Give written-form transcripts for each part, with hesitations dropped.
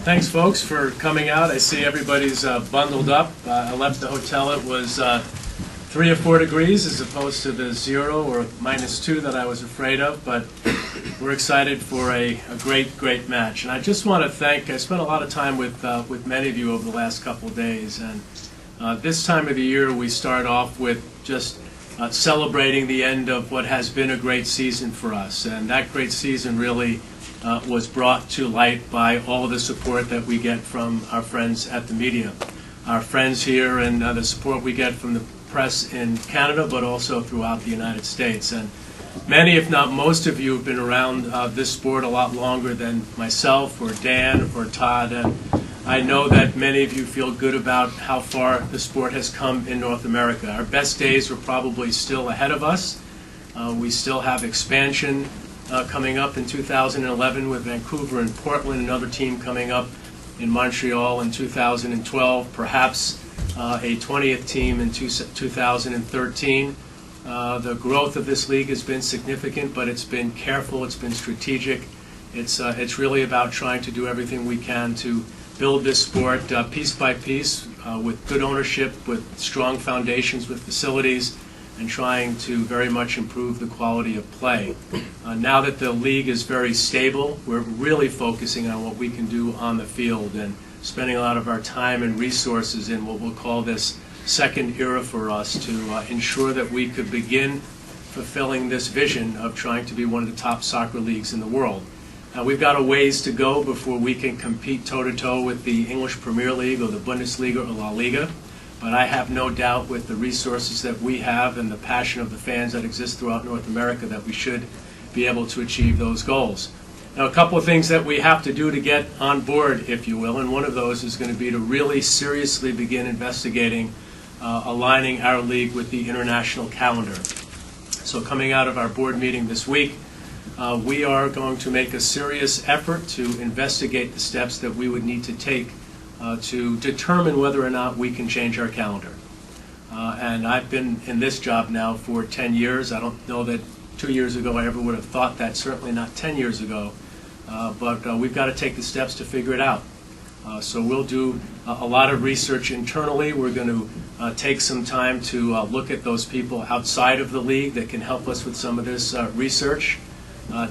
Thanks, folks, for coming out. I see everybody's bundled up. I left the hotel. It was 3 or 4 degrees as opposed to the 0 or -2 that I was afraid of. But we're excited for a great match. And I just want to thank. I spent a lot of time with many of you over the last couple of days. And this time of the year, we start off with just celebrating the end of what has been a great season for us. And that great season really was brought to light by all the support that we get from our friends at the media, our friends here, and the support we get from the press in Canada, but also throughout the United States. And many, if not most of you, have been around this sport a lot longer than myself or Dan or Todd. And I know that many of you feel good about how far the sport has come in North America. Our best days are probably still ahead of us. We still have expansion coming up in 2011 with Vancouver and Portland, another team coming up in Montreal in 2012, perhaps a 20th team in 2013. The growth of this league has been significant, but it's been careful, it's been strategic. It's really about trying to do everything we can to build this sport piece by piece with good ownership, with strong foundations, with facilities, and trying to very much improve the quality of play. Now that the league is very stable, we're really focusing on what we can do on the field and spending a lot of our time and resources in what we'll call this second era for us to ensure that we could begin fulfilling this vision of trying to be one of the top soccer leagues in the world. Now, we've got a ways to go before we can compete toe-to-toe with the English Premier League or the Bundesliga or La Liga. But I have no doubt with the resources that we have and the passion of the fans that exist throughout North America that we should be able to achieve those goals. Now, a couple of things that we have to do to get on board, if you will, and one of those is going to be to really seriously begin investigating aligning our league with the international calendar. So coming out of our board meeting this week, we are going to make a serious effort to investigate the steps that we would need to take to determine whether or not we can change our calendar. And I've been in this job now for 10 years. I don't know that 2 years ago I ever would have thought that, certainly not 10 years ago. But we've got to take the steps to figure it out. So we'll do a lot of research internally. We're going to take some time to look at those people outside of the league that can help us with some of this research.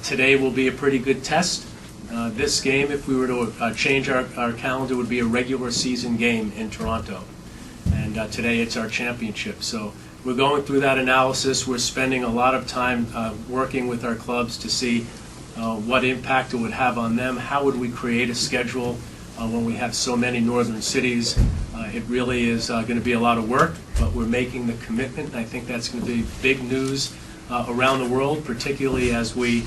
Today will be a pretty good test. This game, if we were to change our calendar, would be a regular season game in Toronto. And today it's our championship. So we're going through that analysis. We're spending a lot of time working with our clubs to see what impact it would have on them. How would we create a schedule when we have so many northern cities? It really is going to be a lot of work, but we're making the commitment. And I think that's going to be big news around the world, particularly as we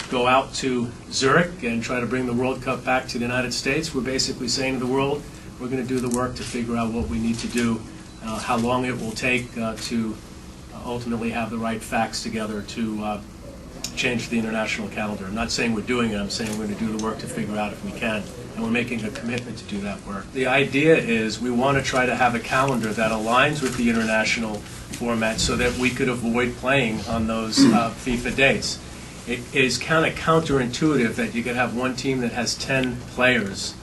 go out to Zurich and try to bring the World Cup back to the United States. We're basically saying to the world, we're going to do the work to figure out what we need to do, how long it will take to ultimately have the right facts together to change the international calendar. I'm not saying we're doing it, I'm saying we're going to do the work to figure out if we can, and we're making a commitment to do that work. The idea is we want to try to have a calendar that aligns with the international format so that we could avoid playing on those FIFA dates. It is kind of counterintuitive that you could have one team that has 10 players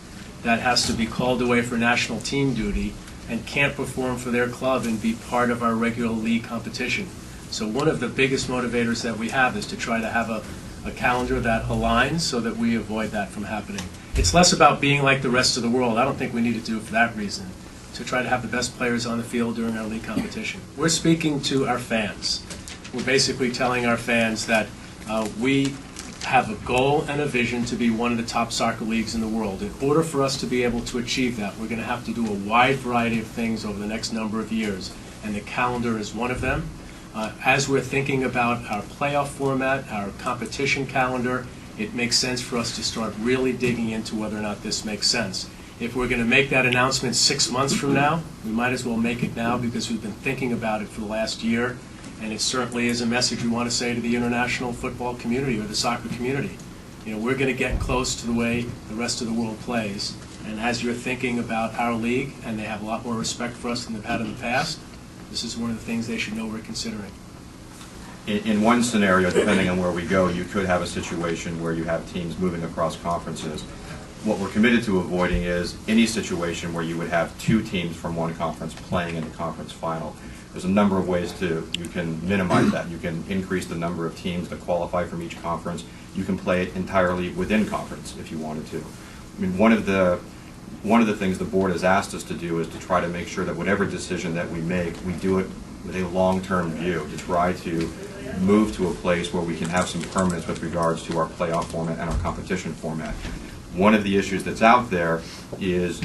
that has to be called away for national team duty and can't perform for their club and be part of our regular league competition. So one of the biggest motivators that we have is to try to have a calendar that aligns so that we avoid that from happening. It's less about being like the rest of the world. I don't think we need to do it for that reason, to try to have the best players on the field during our league competition. We're speaking to our fans. We're basically telling our fans that we have a goal and a vision to be one of the top soccer leagues in the world. In order for us to be able to achieve that, we're going to have to do a wide variety of things over the next number of years, and the calendar is one of them. As we're thinking about our playoff format, our competition calendar, it makes sense for us to start really digging into whether or not this makes sense. If we're going to make that announcement 6 months from now, we might as well make it now because we've been thinking about it for the last year. And it certainly is a message we want to say to the international football community or the soccer community. You know, we're going to get close to the way the rest of the world plays. And as you're thinking about our league, and they have a lot more respect for us than they've had in the past, this is one of the things they should know we're considering. In one scenario, depending on where we go, you could have a situation where you have teams moving across conferences. what we're committed to avoiding is any situation where you would have two teams from one conference playing in the conference final. There's a number of ways you can minimize that. You can increase the number of teams that qualify from each conference. You can play it entirely within conference if you wanted to. I mean, one of the things the board has asked us to do is to try to make sure that whatever decision that we make, we do it with a long-term view to try to move to a place where we can have some permanence with regards to our playoff format and our competition format. One of the issues that's out there is,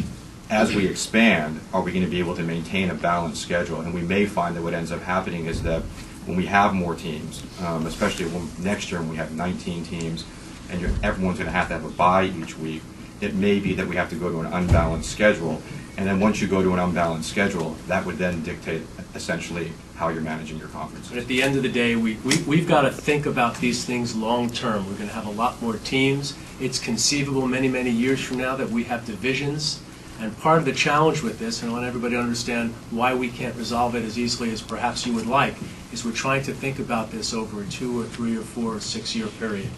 as we expand, are we going to be able to maintain a balanced schedule? And we may find that what ends up happening is that when we have more teams, especially next year when we have 19 teams, and everyone's going to have a bye each week, it may be that we have to go to an unbalanced schedule. And then once you go to an unbalanced schedule, that would then dictate essentially how you're managing your conference. But at the end of the day, we've got to think about these things long term. We're going to have a lot more teams. It's conceivable many, many years from now that we have divisions. And part of the challenge with this, and I want everybody to understand why we can't resolve it as easily as perhaps you would like, is we're trying to think about this over a 2 or 3 or 4 or 6 year period.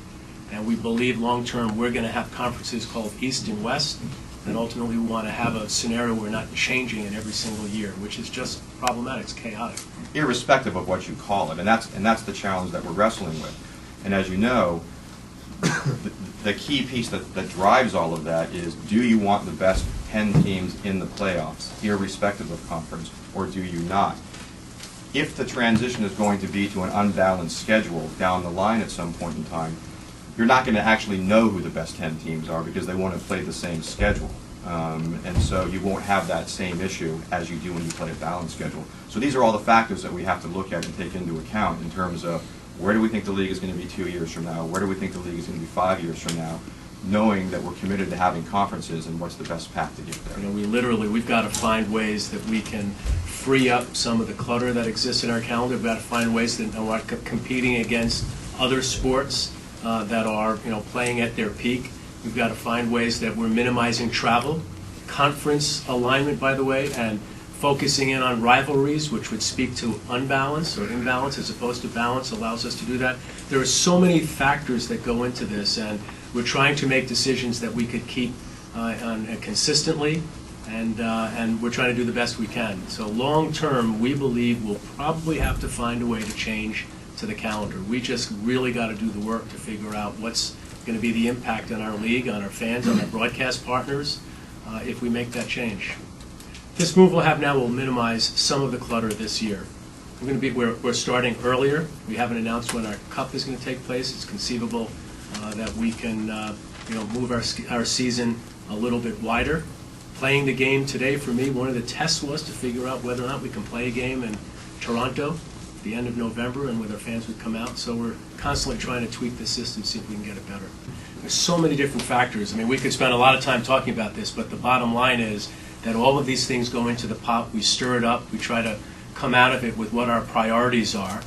And we believe long term we're going to have conferences called East and West, and ultimately we want to have a scenario where we're not changing it every single year, which is just problematic, it's chaotic. Irrespective of what you call it, and that's the challenge that we're wrestling with. And as you know, the key piece that drives all of that is, do you want the best 10 teams in the playoffs, irrespective of conference, or do you not? If the transition is going to be to an unbalanced schedule down the line at some point in time, you're not going to actually know who the best 10 teams are because they want to play the same schedule. And so you won't have that same issue as you do when you play a balanced schedule. So these are all the factors that we have to look at and take into account in terms of where do we think the league is going to be 2 years from now, where do we think the league is going to be 5 years from now, knowing that we're committed to having conferences and what's the best path to get there. You know, we've got to find ways that we can free up some of the clutter that exists in our calendar. We've got to find ways that we're competing against other sports that are, playing at their peak. We've got to find ways that we're minimizing travel, conference alignment, by the way, and focusing in on rivalries, which would speak to unbalance or imbalance as opposed to balance, allows us to do that. There are so many factors that go into this, and we're trying to make decisions that we could keep consistently, and we're trying to do the best we can. So long term, we believe we'll probably have to find a way to change to the calendar. We just really got to do the work to figure out what's going to be the impact on our league, on our fans, on our broadcast partners, if we make that change. This move we'll have now will minimize some of the clutter this year. We're starting earlier. We haven't announced when our cup is going to take place. It's conceivable that we can move our season a little bit wider. Playing the game today, for me, one of the tests was to figure out whether or not we can play a game in Toronto at the end of November and whether our fans would come out. So we're constantly trying to tweak the system, see if we can get it better. There's so many different factors. I mean, we could spend a lot of time talking about this, but the bottom line is that all of these things go into the pot. We stir it up. We try to come out of it with what our priorities are,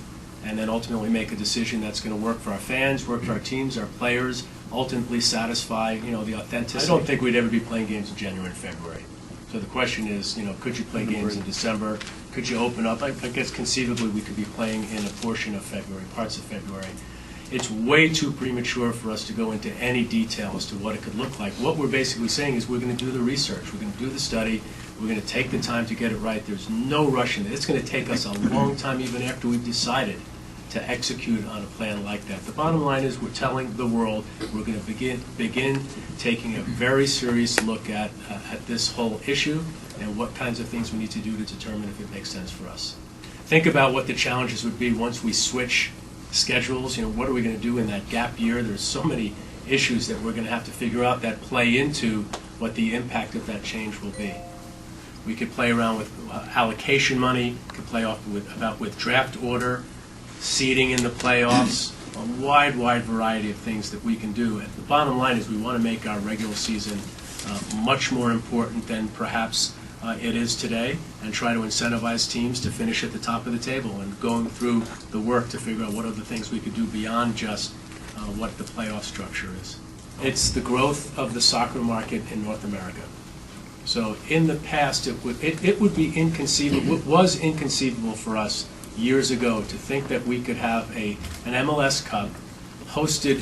and then ultimately make a decision that's going to work for our fans, work for our teams, our players, ultimately satisfy, the authenticity. I don't think we'd ever be playing games in January and February. So the question is, could you play games in December? Could you open up? I guess conceivably we could be playing in a portion of February, parts of February. It's way too premature for us to go into any detail as to what it could look like. What we're basically saying is we're going to do the research, we're going to do the study, we're going to take the time to get it right. There's no rush in it. It's going to take us a long time even after we've decided to execute on a plan like that. The bottom line is we're telling the world we're going to begin taking a very serious look at this whole issue and what kinds of things we need to do to determine if it makes sense for us. Think about what the challenges would be once we switch schedules. What are we going to do in that gap year? There's so many issues that we're going to have to figure out that play into what the impact of that change will be. We could play around with allocation money, could play with draft order, seeding in the playoffs, a wide variety of things that we can do. And the bottom line is we want to make our regular season much more important than perhaps it is today, and try to incentivize teams to finish at the top of the table and going through the work to figure out what are the things we could do beyond just what the playoff structure is. It's the growth of the soccer market in North America. So in the past, it would be inconceivable. It was inconceivable for us years ago to think that we could have an MLS Cup hosted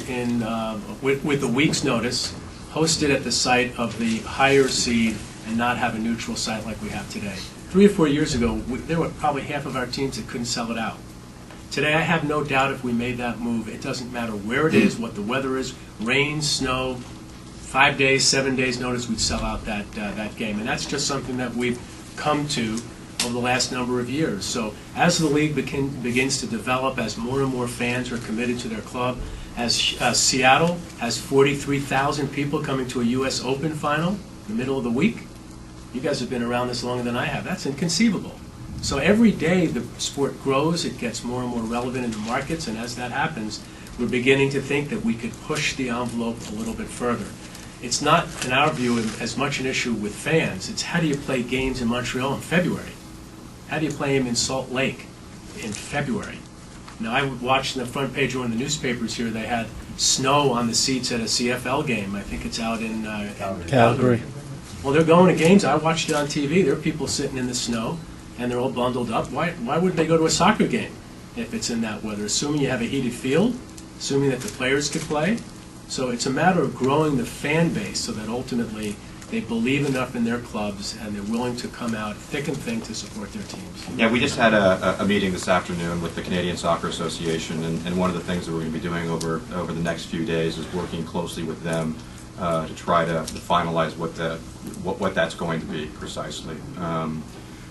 with a week's notice, host it at the site of the higher seed and not have a neutral site like we have today. 3 or 4 years ago, there were probably half of our teams that couldn't sell it out. Today, I have no doubt if we made that move, it doesn't matter where it is, what the weather is, rain, snow, 5 days, 7 days notice, we'd sell out that game. And that's just something that we've come to over the last number of years. So as the league begins to develop, as more and more fans are committed to their club, as Seattle has 43,000 people coming to a U.S. Open final in the middle of the week, you guys have been around this longer than I have. That's inconceivable. So every day the sport grows, it gets more and more relevant in the markets, and as that happens, we're beginning to think that we could push the envelope a little bit further. It's not, in our view, as much an issue with fans. It's how do you play games in Montreal in February? How do you play them in Salt Lake in February? Now, I watched in the front page of one of the newspapers here, they had snow on the seats at a CFL game. I think it's out in Calgary. Well, they're going to games. I watched it on TV. There are people sitting in the snow, and they're all bundled up. Why would they go to a soccer game if it's in that weather? Assuming you have a heated field, assuming that the players could play. So it's a matter of growing the fan base so that ultimately they believe enough in their clubs and they're willing to come out thick and thin to support their teams. Yeah, we just had a meeting this afternoon with the Canadian Soccer Association, and one of the things that we're going to be doing over the next few days is working closely with them to try to finalize what that's going to be precisely.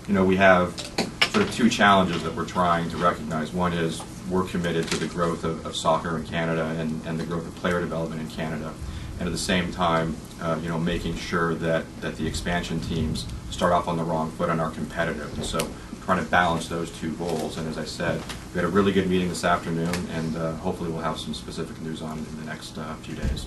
We have sort of two challenges that we're trying to recognize. One is we're committed to the growth of soccer in Canada and the growth of player development in Canada, and at the same time, making sure that the expansion teams start off on the wrong foot and are competitive. And so trying to balance those two goals. And as I said, we had a really good meeting this afternoon, and hopefully we'll have some specific news on it in the next few days.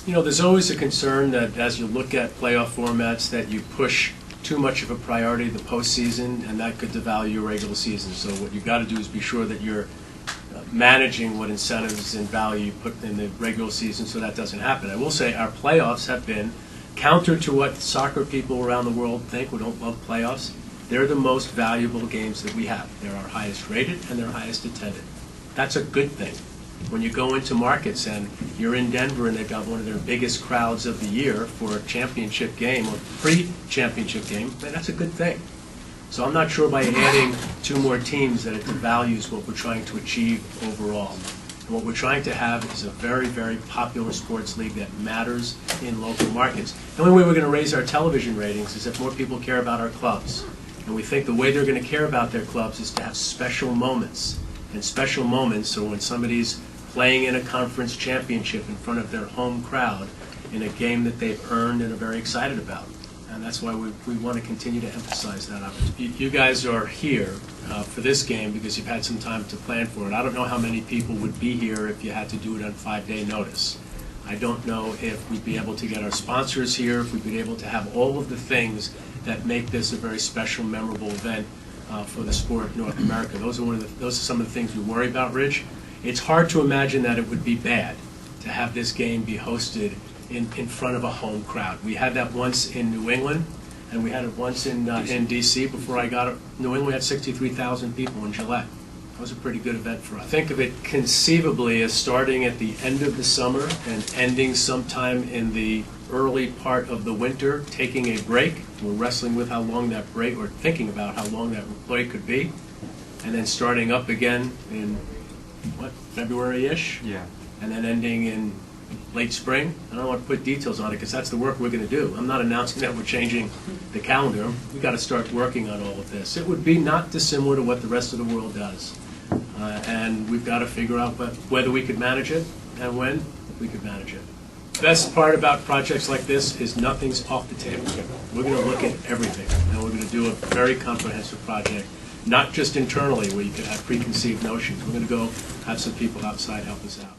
There's always a concern that as you look at playoff formats that you push too much of a priority the postseason, and that could devalue your regular season. So what you've got to do is be sure that you're managing what incentives and value you put in the regular season so that doesn't happen. I will say our playoffs have been, counter to what soccer people around the world think who don't love playoffs, they're the most valuable games that we have. They're our highest rated and they're highest attended. That's a good thing. When you go into markets and you're in Denver and they've got one of their biggest crowds of the year for a championship game or pre-championship game, that's a good thing. So I'm not sure by adding 2 more teams that it devalues what we're trying to achieve overall. And what we're trying to have is a very, very popular sports league that matters in local markets. The only way we're going to raise our television ratings is if more people care about our clubs. And we think the way they're going to care about their clubs is to have special moments. And special moments are when somebody's playing in a conference championship in front of their home crowd in a game that they've earned and are very excited about. And that's why we want to continue to emphasize that opportunity. You guys are here for this game because you've had some time to plan for it. I don't know how many people would be here if you had to do it on 5-day notice. I don't know if we'd be able to get our sponsors here, if we'd be able to have all of the things that make this a very special, memorable event for the sport in North America. Those are some of the things we worry about, Rich. It's hard to imagine that it would be bad to have this game be hosted in front of a home crowd. We had that once in New England, and we had it once in D.C. before I got it. New England, we had 63,000 people in Gillette. That was a pretty good event for us. Think of it conceivably as starting at the end of the summer and ending sometime in the early part of the winter, taking a break. We're wrestling with how long that break, or thinking about how long that break could be, and then starting up again in, February-ish? Yeah. And then ending in late spring. I don't want to put details on it because that's the work we're going to do. I'm not announcing that we're changing the calendar. We've got to start working on all of this. It would be not dissimilar to what the rest of the world does. And we've got to figure out whether we could manage it and when we could manage it. The best part about projects like this is nothing's off the table. We're going to look at everything, and we're going to do a very comprehensive project, not just internally where you could have preconceived notions. We're going to go have some people outside help us out.